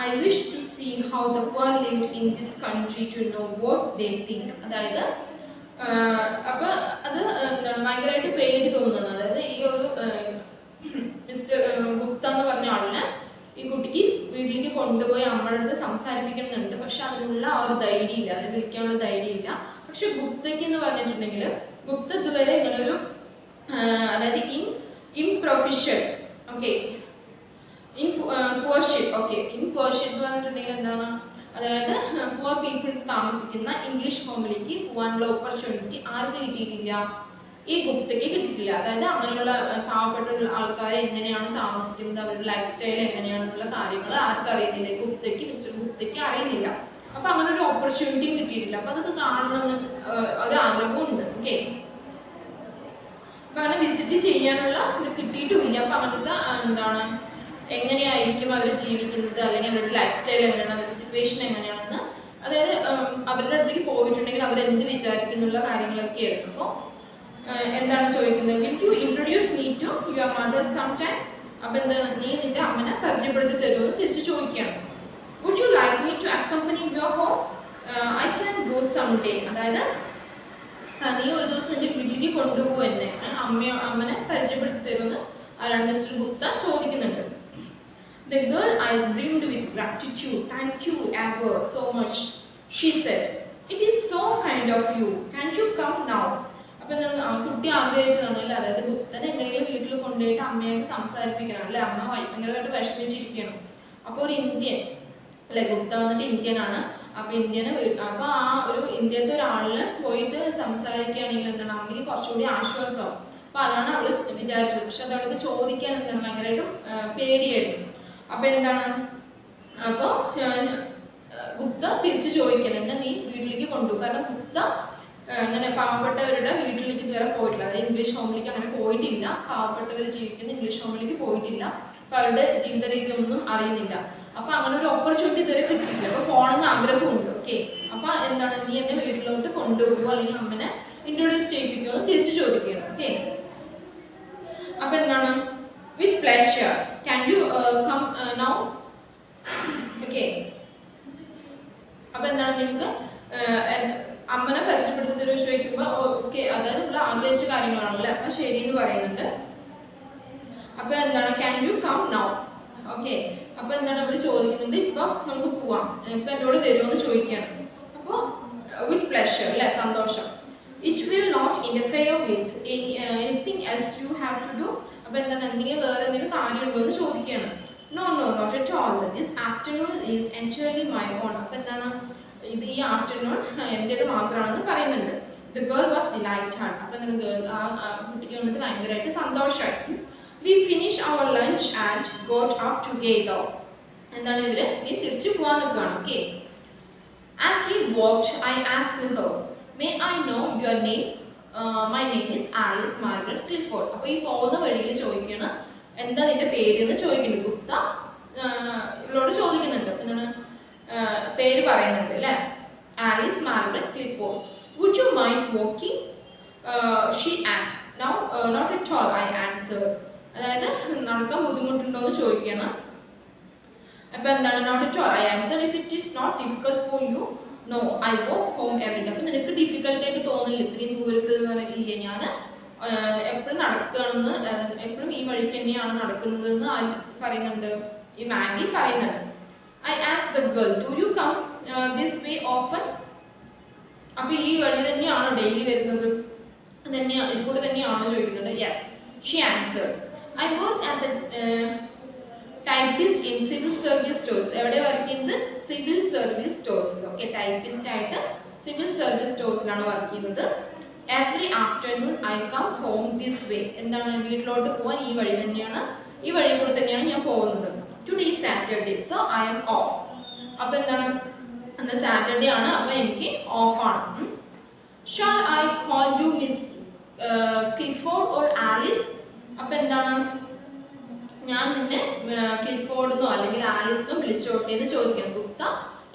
I wish to see how the poor lived in this country to know what they think. അതായത് അപ്പോൾ അത് എന്താണ് ഭയങ്കരമായിട്ട് പേടി തോന്നുന്നു. അതായത് ഈ ഒരു മിസ്റ്റർ ഗുപ്ത എന്ന് പറഞ്ഞ ആളിനെ ഈ കുട്ടിക്ക് വീട്ടിലേക്ക് കൊണ്ടുപോയി അമ്മയുടെ അടുത്ത് സംസാരിപ്പിക്കുന്നുണ്ട്. പക്ഷെ അതിനുള്ള ആ ഒരു ധൈര്യമില്ല, അത് വിളിക്കാനുള്ള ധൈര്യമില്ല. പക്ഷെ ഗുപ്തയ്ക്ക് എന്ന് പറഞ്ഞിട്ടുണ്ടെങ്കിൽ ഗുപ്ത ഇതുവരെ ഇങ്ങനെ ഒരു അതായത് ഇംപ്രൊഫിഷ്യന്റ്, ഓക്കെ, പോർഷ്യൻ, ഓക്കെ, പോർഷ്യൻ എന്ന് പറഞ്ഞിട്ടുണ്ടെങ്കിൽ എന്താണ്, അതായത് പുവർ പീപ്പിൾസ് താമസിക്കുന്ന ഇംഗ്ലീഷ് ഹോമിലേക്ക് പോകാനുള്ള ഓപ്പർച്യൂണിറ്റി ആർക്ക് കിട്ടിയിട്ടില്ല, ഈ ഗുപ്തയ്ക്ക് കിട്ടിയിട്ടില്ല. അതായത് അങ്ങനെയുള്ള പാവപ്പെട്ട ആൾക്കാരെ എങ്ങനെയാണ് താമസിക്കുന്നത്, അവരുടെ ലൈഫ് സ്റ്റൈൽ എങ്ങനെയാണെന്നുള്ള കാര്യങ്ങൾ ആർക്കും അറിയുന്നില്ല. മിസ്റ്റർ ഗുപ്തയ്ക്ക് അറിയുന്നില്ല. അപ്പം അങ്ങനെ ഒരു ഓപ്പർച്യൂണിറ്റിയും കിട്ടിയിട്ടില്ല. അപ്പം അതൊക്കെ കാണണമെന്ന് ഒരു ആഗ്രഹമുണ്ട്. ഓക്കെ. അപ്പം അങ്ങനെ വിസിറ്റ് ചെയ്യാനുള്ള ഇത് കിട്ടിയിട്ടുമില്ല. അപ്പം അങ്ങനത്തെ എന്താണ് എങ്ങനെയായിരിക്കും അവർ ജീവിക്കുന്നത്, അല്ലെങ്കിൽ അവരുടെ ലൈഫ് സ്റ്റൈൽ എങ്ങനെയാണ്, അവരുടെ സിറ്റുവേഷൻ എങ്ങനെയാണെന്ന്, അതായത് അവരുടെ അടുത്തേക്ക് പോയിട്ടുണ്ടെങ്കിൽ അവരെന്ത് വിചാരിക്കുന്നുള്ള കാര്യങ്ങളൊക്കെ ആയിരുന്നു. അപ്പോൾ എന്താണ് ചോദിക്കുന്നത്, will you introduce me to your mother some time? അപ്പോൾ എന്താണ്, നീ നിന്റെ അമ്മനെ പരിചയപ്പെടുത്തി തരുമെന്ന് തിരിച്ച് ചോദിക്കുകയാണ്. Would you like me to accompany your home? I can go some day. അതായത് നീ ഒരു ദിവസം നിന്റെ വീട്ടിലേക്ക് കൊണ്ടുപോകും എന്നെ, അമ്മനെ പരിചയപ്പെടുത്തി തരുമെന്ന് മിസ്റ്റർ ഗുപ്ത ചോദിക്കുന്നുണ്ട്. The girl eyes brimmed with gratitude. Thank you ever so much, she said. It is so kind of you. Can you come now? അപ്പോൾ കുട്ടി ആഗ്രഹിച്ചതാണല്ലേ, അതായത് ഗുപ്തനെ എന്തെങ്കിലും വീട്ടിൽ കൊണ്ടുപോയിട്ട് അമ്മയായിട്ട് സംസാരിപ്പിക്കണം അല്ലെ, അമ്മ ഭയങ്കരമായിട്ട് വിഷമിച്ചിരിക്കണം. അപ്പോൾ ഒരു ഇന്ത്യൻ അല്ലെ, ഗുപ്ത വന്നിട്ട് ഇന്ത്യനാണ്. അപ്പോൾ ഇന്ത്യനെ അപ്പോൾ ആ ഒരു ഇന്ത്യത്തെ ഒരാളിനെ പോയിട്ട് സംസാരിക്കുകയാണെങ്കിൽ എന്താണ് അമ്മയ്ക്ക് കുറച്ചുകൂടി ആശ്വാസമാവും. അപ്പോൾ അതാണ് അവള് വിചാരിച്ചത്. പക്ഷെ അത് അവൾക്ക് ചോദിക്കാൻ എന്താണ് ഭയങ്കരമായിട്ടും പേടിയായിരുന്നു. അപ്പോൾ എന്താണ്, അപ്പോൾ ഗുപ്ത തിരിച്ചു ചോദിക്കണം, എന്നെ നീ വീട്ടിലേക്ക് കൊണ്ടുപോകും. കാരണം ഗുപ്ത അങ്ങനെ പാവപ്പെട്ടവരുടെ വീട്ടിലേക്ക് ഇതുവരെ പോയിട്ടില്ല, അതായത് ഇംഗ്ലീഷ് ഹോമിലേക്ക് അങ്ങനെ പോയിട്ടില്ല. പാവപ്പെട്ടവർ ജീവിക്കുന്ന ഇംഗ്ലീഷ് ഹോമിലേക്ക് പോയിട്ടില്ല. അപ്പോൾ അവരുടെ ജീവിത രീതി ഒന്നും അറിയുന്നില്ല. അപ്പോൾ അങ്ങനെ ഒരു ഓപ്പർച്യൂണിറ്റി ഇതുവരെ കിട്ടിയില്ല. അപ്പോൾ പോകണമെന്ന് ആഗ്രഹമുണ്ട്. ഓക്കെ, അപ്പോൾ എന്താണ്, നീ എന്നെ വീട്ടിലോട്ട് കൊണ്ടുപോകുമോ അല്ലെങ്കിൽ അമ്മനെ ഇൻട്രൊഡ്യൂസ് ചെയ്യിപ്പിക്കുമോ എന്ന് തിരിച്ചു ചോദിക്കണം. ഓക്കെ, അപ്പോൾ എന്താണ്, with pleasure, can you come now. Okay, അപ്പോൾ എന്താണ്, നിങ്ങൾക്ക് അമ്മനെ പരിചയപ്പെടുത്തി തരുമോ ചോദിക്കുമ്പോൾ ഓക്കെ, അതായത് നമ്മൾ ആഗ്രഹിച്ച കാര്യങ്ങളാണല്ലേ, അപ്പം ശരി എന്ന് പറയുന്നുണ്ട്. അപ്പോൾ എന്താണ്, can you come now. Okay, അപ്പോൾ എന്താണ് ഇവിടെ ചോദിക്കുന്നുണ്ട്, ഇപ്പം നമുക്ക് പോവാം, ഇപ്പം എന്നോട് വരുമോ എന്ന് ചോദിക്കുകയാണ്. അപ്പോൾ വിത്ത് പ്ലഷർ അല്ലേ, സന്തോഷം. It will not interfere with anything else you have to do. അപ്പോൾ എന്താണ്, എന്തെങ്കിലും വേറെ എന്തെങ്കിലും കാര്യമുണ്ടോ എന്ന് ചോദിക്കുകയാണ്. No no not at all, this afternoon is entirely my own. അപ്പോൾ എന്താണ്, ഇത് ഈ ആഫ്റ്റർനൂൺ എൻ്റേത് മാത്രമാണെന്ന് പറയുന്നുണ്ട്. The girl was delighted. അപ്പോൾ എന്താണ്, ഗേൾ ആ കുട്ടിക്ക് വന്നിട്ട് ഭയങ്കരമായിട്ട് സന്തോഷമായി. We finish our lunch and got up together. എന്താണ്, ഇവര് നീ തിരിച്ചു പോകാൻ നിൽക്കുകയാണ്. Okay, as we walked I asked her, may I know your name. My name is Alice Margaret Clifford. അപ്പോൾ ഈ പോകുന്ന വഴിയിൽ ചോദിക്കണം, എന്താ നിന്റെ പേര് എന്ന് ചോദിക്കുന്നുണ്ട്. ഗുപ്ത ഇവളോട് ചോദിക്കുന്നുണ്ട്, എന്താണ് പേര് പറയുന്നുണ്ട് അല്ലേ, Alice Margaret Clifford. Would you mind walking, she asked. Now not at all, I answered. അതായത് നടക്കാൻ ബുദ്ധിമുട്ടുണ്ടോ എന്ന് ചോദിക്കണം. അപ്പോൾ എന്താണ്, not at all, I answered. If it is not difficult for you, no I walk home every day. അപ്പോൾ നിനക്ക് ഡിഫിക്കൽട്ടായിട്ട് തോന്നില്ല ഇത്രയും ദൂരത്ത് ഇല്ല, ഞാൻ എപ്പോഴും നടക്കുകയാണെന്ന്, എപ്പോഴും ഈ വഴിക്ക് തന്നെയാണ് നടക്കുന്നത് എന്ന് പറയുന്നുണ്ട്, ഈ മാഗി പറയുന്നുണ്ട്. I asked the girl, do you come this way often? അപ്പോൾ ഈ വഴി തന്നെയാണോ ഡെയിലി വരുന്നത്, ഇത് കൂടെ തന്നെയാണോ ചോദിക്കുന്നുണ്ട്. Yes, she answered. I work as a typist in civil service stores. എവിടെ വർക്ക് ചെയ്യുന്നത്, സിവിൽ സർവീസ് സ്റ്റോഴ്സിൽ. ഓക്കെ, ടൈപ്പിസ്റ്റ് ആയിട്ട് സിവിൽ സർവീസ് സ്റ്റോഴ്സിലാണ് വർക്ക് ചെയ്യുന്നത്. Every afternoon I come home this way. എന്താണ്, വീട്ടിലോട്ട് പോകാൻ ഈ വഴി തന്നെയാണ്, ഈ വഴി കൂടെ തന്നെയാണ് ഞാൻ പോകുന്നത്. Today Saturday, so I am off. അപ്പോൾ എന്താണ്, അന്ന് സാറ്റർഡേ ആണ്, അപ്പോൾ എനിക്ക് ഓഫാണ്. Shall I call you Miss Clifford or Alice. അപ്പോൾ എന്താണ്, ഞാൻ നിന്നെ ക്ലിഫോർഡ് എന്നോ അല്ലെങ്കിൽ ആലിസ് എന്നോ വിളിച്ചോട്ടെ എന്ന് ചോദിക്കണം. ഗുപ്ത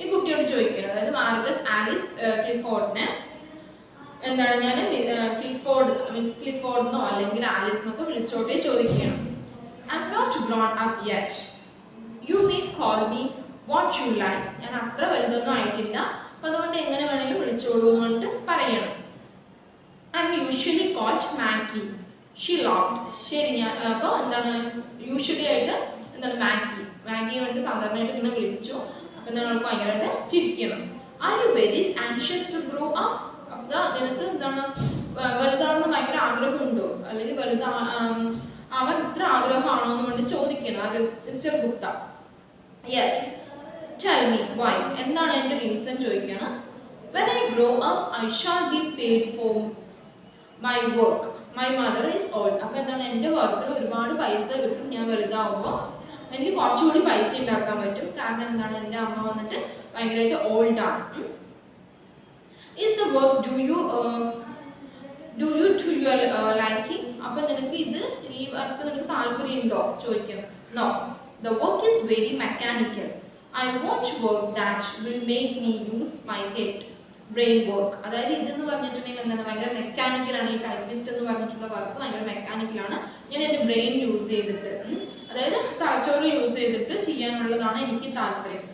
ഈ കുട്ടിയോട് ചോദിക്കണം, അതായത് മാർഗരറ്റ് ആലിസ് ക്ലിഫോർഡിനെ എന്താണ്, ഞാൻ ക്ലിഫോർഡ് മിസ് ക്ലിഫോർഡ് എന്നോ അല്ലെങ്കിൽ ആലിസ് എന്നൊക്കെ വിളിച്ചോട്ടെ ചോദിക്കണം. I am not grown up yet, you may call me what you like. ഞാൻ അത്ര വലുതൊന്നും ആയിട്ടില്ല, അപ്പം അതുകൊണ്ട് എങ്ങനെ വേണമെങ്കിലും വിളിച്ചോളൂ എന്ന് പറഞ്ഞിട്ട് പറയണം. I am usually called Maggie, she laughed. ശരി, ഞാൻ അപ്പോൾ എന്താണ് യൂഷ്വലി ആയിട്ട് എന്താണ് മാഗി വേണ്ടി സാധാരണയായിട്ട് ഇങ്ങനെ വിളിച്ചു. അപ്പം നിങ്ങൾക്ക് ഭയങ്കരമായിട്ട് ചിരിക്കണം. Are you very anxious to grow up. അപ്പോൾ നിനക്ക് എന്താണ് വലുതാണെന്ന് ഭയങ്കര ആഗ്രഹമുണ്ടോ, അല്ലെങ്കിൽ അവൻ ഇത്ര ആഗ്രഹമാണോ എന്ന് വേണ്ടി ചോദിക്കണം ആര്, mister Gupta. Yes, tell me why. എന്താണ് എൻ്റെ റീസൺ ചോദിക്കണം. When I grow up I shall be paid for my work, my mother is old. അപ്പോൾ എന്താണ്, എൻ്റെ വർക്കിന് ഒരുപാട് പൈസ കിട്ടും. ഞാൻ വലുതാവുമ്പോൾ എനിക്ക് കുറച്ചുകൂടി പൈസ ഉണ്ടാക്കാൻ പറ്റും. കാരണം എന്താണ്, എൻ്റെ അമ്മ വന്നിട്ട് ഭയങ്കരമായിട്ട് ഓൾഡാണ്. Is the work do you to your liking. അപ്പം നിനക്ക് ഈ വർക്ക് നിനക്ക് താല്പര്യമുണ്ടോ ചോദിക്കാം. No, the work is very mechanical. I want work that will make me use my head, brain work. അതായത് ഇതെന്ന് പറഞ്ഞിട്ടുണ്ടെങ്കിൽ എന്താണ്, ഭയങ്കര മെക്കാനിക്കലാണ്. ഈ ടൈപ്പിസ്റ്റ് എന്ന് പറഞ്ഞിട്ടുള്ള വർക്ക് ഭയങ്കര മെക്കാനിക്കലാണ്. ഞാൻ എൻ്റെ ബ്രെയിൻ യൂസ് ചെയ്തിട്ട്, അതായത് തലച്ചോറ് യൂസ് ചെയ്തിട്ട് ചെയ്യാനുള്ളതാണ് എനിക്ക് താല്പര്യം.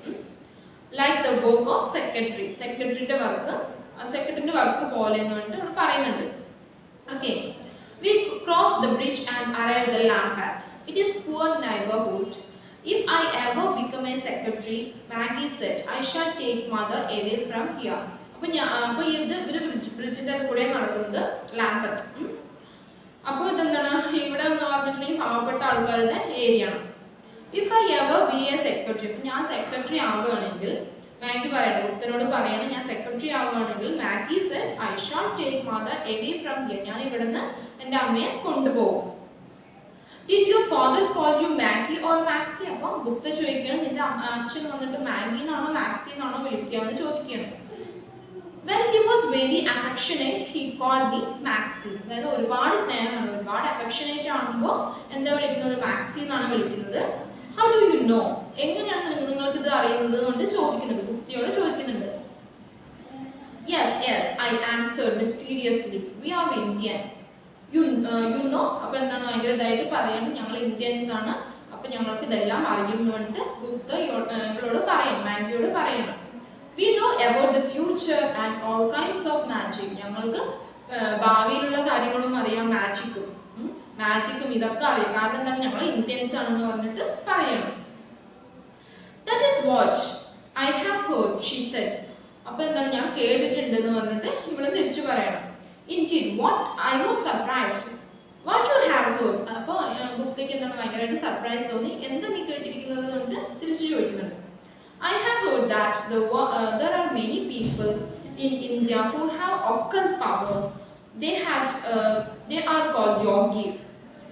Like the work of secretary, സെക്രട്ടറിയുടെ വർക്ക് പോലെ എന്ന് പറഞ്ഞിട്ട് പറയുന്നുണ്ട്. Okay, we crossed the bridge and arrived the land path. It is poor neighborhood. If I ever become a secretary, Maggie said, I shall take mother away from here. അപ്പോൾ ഇത് ഇവർ ബ്രിഡ്ജിൻ്റെ കൂടെ നടക്കുന്നത് ലാംബത്ത്. അപ്പോൾ ഇതെന്താണ് ഇവിടെ എന്ന് പറഞ്ഞിട്ടുണ്ടെങ്കിൽ പാവപ്പെട്ട ആൾക്കാരുടെ ഏരിയ ആണ്. If I ever be a secretary, ഞാൻ സെക്രട്ടറി ആവുകയാണെങ്കിൽ മാഗി പറയണം, ഗുപ്തനോട് പറയണം ഞാൻ സെക്രട്ടറി ആവുകയാണെങ്കിൽ Maggie said I shall take mother away from here, ഞാൻ ഇവിടുന്ന് എൻ്റെ അമ്മയെ കൊണ്ടുപോകും. Did your father call you Maggie or Maxie? അപ്പോൾ ഗുപ്ത ചോദിക്കണം നിന്റെ അച്ഛൻ വന്നിട്ട് മാഗി എന്നാണോ മാക്സി എന്നാണോ വിളിക്കുക എന്ന് ചോദിക്കണം. When he was very affectionate, he called me Maxi. അതായത് ഒരുപാട് സ്നേഹമാണ്, ഒരുപാട് അഫെക്ഷനേറ്റ് ആകുമ്പോൾ എന്താ വിളിക്കുന്നത്? മാക്സി എന്നാണ് വിളിക്കുന്നത്. How do you know? എങ്ങനെയാണ് നിങ്ങൾക്ക് ഇത് അറിയുന്നത് കൊണ്ട് ചോദിക്കുന്നുണ്ട്, ഗുപ്തയോട് ചോദിക്കുന്നുണ്ട്. Yes, yes, I answered mysteriously. We are Indians. You know? അപ്പോൾ എന്താണ് ഭയങ്കര ഇതായിട്ട് പറയുന്നത്, ഞങ്ങൾ ഇന്ത്യൻസ് ആണ്, അപ്പോൾ ഞങ്ങൾക്ക് ഇതെല്ലാം അറിയും എന്ന് പറഞ്ഞിട്ട് ഗുപ്ത ഇവളോട് പറയണം, മാഗിയോട് പറയണം. We know about the future and all kinds of magic. ഞങ്ങൾക്ക് ഭാവിയിലുള്ള കാര്യങ്ങളും അറിയാം, മാജിക്കും ഇതൊക്കെ അറിയാം, കാരണം എന്താണ് ഞങ്ങൾ ഇന്ത്യൻസ് ആണെന്ന് പറഞ്ഞിട്ട് പറയണം. That is what I have heard, she said. അപ്പോൾ എന്താണ് ഞാൻ കേട്ടിട്ടുണ്ട് എന്ന് പറഞ്ഞിട്ട് ഇവിടെ തിരിച്ചു പറയണം. Indeed, what? I was surprised. What you have heard? അപ്പോൾ ഗുപ്തയ്ക്ക് എന്താണ് ഭയങ്കരമായിട്ട് സർപ്രൈസ് തോന്നി. എന്താ നീ കേട്ടിരിക്കുന്നത് കൊണ്ട് തിരിച്ചു ചോദിക്കുന്നുണ്ട്. I have heard that there are many people in India who have occult power. They are called yogis,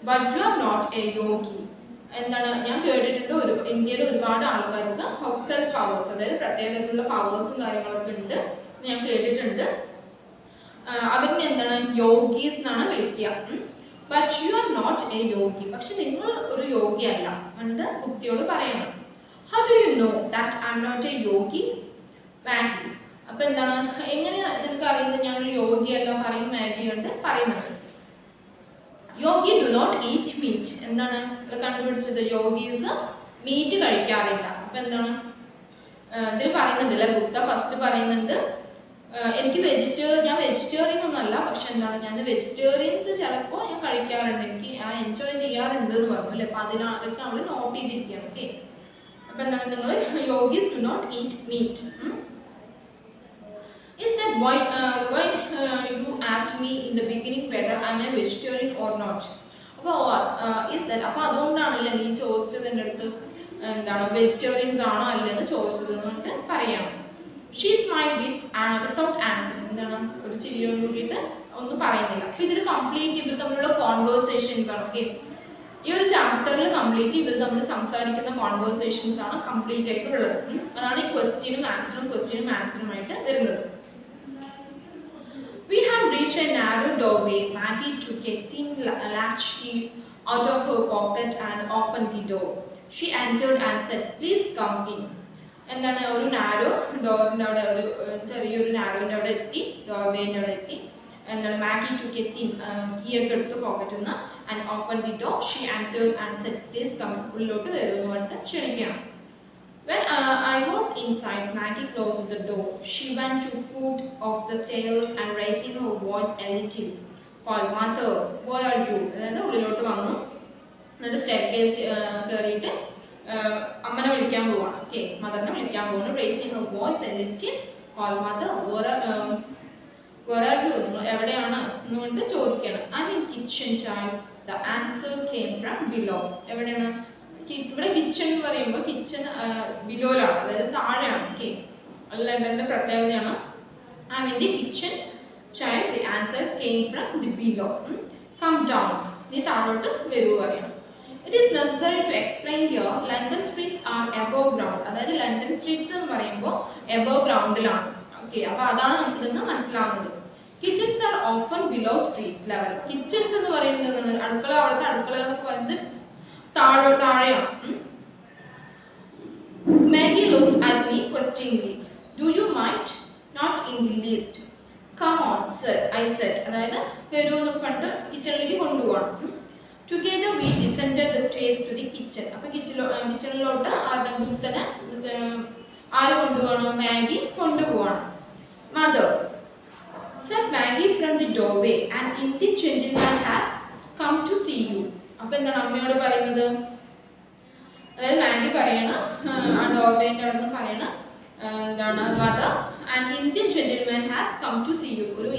but you are not a yogi. എന്താണ് ഞാൻ കേട്ടിട്ടുണ്ട് ഇന്ത്യയിൽ ഒരുപാട് ആൾക്കാർക്ക് ഒക്കൽ പവേഴ്സ്, അതായത് പ്രത്യേകതയുള്ള പവേഴ്സും കാര്യങ്ങളൊക്കെ ഉണ്ട് ഞാൻ കേട്ടിട്ടുണ്ട്. അവരിനെ എന്താണ് യോഗീസ് എന്നാണ് വിളിക്കുക. But you are not a yogi, പക്ഷെ നിങ്ങൾ ഒരു യോഗി അല്ല എന്ന് ഗുപ്തയോട് പറയണം. How do you know that I'm not a yogi? Maggie. അപ്പോൾ എന്താണ് എങ്ങനെയാണ് നിങ്ങൾക്ക് അറിയുന്നത് ഞാനൊരു യോഗി അല്ല പറയും മാഗി കൊണ്ട് പറയുന്നത്. യോഗി ഡു നോട്ട് ഈറ്റ് മീറ്റ്. എന്താണ് കണ്ടുപിടിച്ചത്? യോഗീസ് മീറ്റ് കഴിക്കാറില്ല. അപ്പോൾ എന്താണ് ഇതിൽ പറയുന്നുണ്ടല്ലേ, ഗുപ്ത ഫസ്റ്റ് പറയുന്നുണ്ട് എനിക്ക് ഞാൻ വെജിറ്റേറിയൻ ഒന്നും അല്ല, പക്ഷെ എന്താണ് ഞാൻ വെജിറ്റേറിയൻസ് ചിലപ്പോൾ ഞാൻ കഴിക്കാറുണ്ട്, എനിക്ക് എൻജോയ് ചെയ്യാറുണ്ട് എന്ന് പറഞ്ഞു അല്ലേ. അപ്പോൾ അതൊക്കെ നമ്മൾ നോട്ട് ചെയ്തിരിക്കുകയാണ്. ഓക്കെ, അപ്പോൾ എന്താണ് നിങ്ങൾ yogis do not eat meat. Is that why you asked me in the beginning whether I'm a vegetarian or not? അപ്പോൾ അപ്പോൾ അതുകൊണ്ടാണല്ലേ നീ ചോദിച്ചത് എൻ്റെ അടുത്ത് എന്താണ് വെജിറ്റേറിയൻസ് ആണോ അല്ലെന്ന് ചോദിച്ചത് എന്നിട്ട് പറയാം. She smiled without answering. എന്താണ് ഒരു ചിരിയോട് കൂടിയിട്ട് ഒന്നും പറയുന്നില്ല. അപ്പോൾ ഇതിൽ കംപ്ലീറ്റ് ഇവർ തമ്മിലുള്ള കോൺവേഴ്സേഷൻസ് ആണ്. ഓക്കെ, ഈ ഒരു ചാപ്റ്ററിൽ കംപ്ലീറ്റ് ഇവർ തമ്മിൽ സംസാരിക്കുന്ന കോൺവേഴ്സേഷൻസ് ആണ് കംപ്ലീറ്റ് ആയിട്ടുള്ളത്. അതാണ് ഈ ക്വസ്റ്റ്യനും ആൻസറുമായിട്ട് വരുന്നത്. We have reached a narrow doorway. Maggie took a thin latch key out of her pocket and opened the door. She entered and said, "Please come in." എന്താണ് ഒരു നാരോ ഡോറിൻ്റെ അവിടെ ഒരു ചെറിയൊരു നാരോൻ്റെ അവിടെ എത്തി, ഡോർവേൻ്റെ അവിടെ എത്തി. എന്താണ് Maggi took a thin key ഒക്കെ എടുത്ത് പോക്കറ്റിൽ നിന്ന് and opened the door. She entered and said, "Please come." ഉള്ളിലോട്ട് വരുമെന്ന് പറഞ്ഞിട്ട് ക്ഷണിക്കണം. When I was inside, Maggie closed the door. She went to foot of the stairs and raising her voice a little, called, "Mother, where are you?" അതായത് ഉള്ളിലോട്ട് വന്നു, എന്നിട്ട് staircase കയറിയിട്ട് അമ്മനെ വിളിക്കാൻ പോവാണ്. ഓക്കെ, മദറിനെ വിളിക്കാൻ പോകുന്നു. Raising her voice a little, called, "Mother, where are you?" നിങ്ങൾ എവിടെയാണ് എന്നുകൊണ്ട് ചോദിക്കണം. "I'm in kitchen, child." The answer came from below. എവിടെയാണ്? ഇവിടെ കിച്ചൺ എന്ന് പറയുമ്പോൾ കിച്ചൺ ബിലോയിലാണ്, അതായത് താഴെയാണ്. ഓക്കെ, ലണ്ടൻ്റെ പ്രത്യേകതയാണ്. I mean the kitchen child. The answer came from the below. Come down, നീ താഴോട്ട് വരൂ പറയണം. It is necessary to explain here London streets are above ground. അതായത് ലണ്ടൻ സ്ട്രീറ്റ്സ് എന്ന് പറയുമ്പോൾ എബോവ് ഗ്രൗണ്ടിലാണ്. ഓക്കെ, അപ്പോൾ അതാണ് നമുക്കിതെന്ന് മനസ്സിലാവുന്നത്. Kitchens are often below street level. Kitchens എന്ന് പറയുന്നത് അടുക്കള, അവിടുത്തെ അടുക്കള എന്നൊക്കെ പറയുന്നത് താഴെയാണ്. Maggie looked at me questioningly. "Do you mind?" "Not in the least." "Come on, sir," I said. അതായത് വരൂ എന്ന് പറഞ്ഞിട്ട് കിച്ചണിലേക്ക് കൊണ്ടുപോകണം. Together we descended the stairs to the kitchen. അപ്പോൾ കിച്ചണിലോട്ട് ഗുപ്തനെ ആര് കൊണ്ടുപോകണം? മാഗി കൊണ്ടുപോകണം. "Mother," said Maggie from the doorway, "an Indian gentleman has come to see you." അപ്പോൾ എന്താണ് അമ്മയോട് പറയുന്നത്? അതായത് മാഗി പറയണം ആ ഡോർവേൻ്റെ അവിടെ നിന്ന് പറയണം എന്താണ് mother and Indian gentleman has come to see you. ഒരു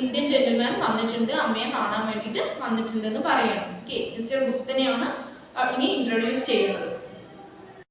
ഇന്ത്യൻ ജെന്റിൽമാൻ വന്നിട്ടുണ്ട്, അമ്മയെ കാണാൻ വേണ്ടിയിട്ട് വന്നിട്ടുണ്ടെന്ന് പറയണം. ഓക്കെ, മിസ്റ്റർ ഗുപ്തനെയാണ് ഇനി ഇൻട്രൊഡ്യൂസ് ചെയ്യുന്നത്.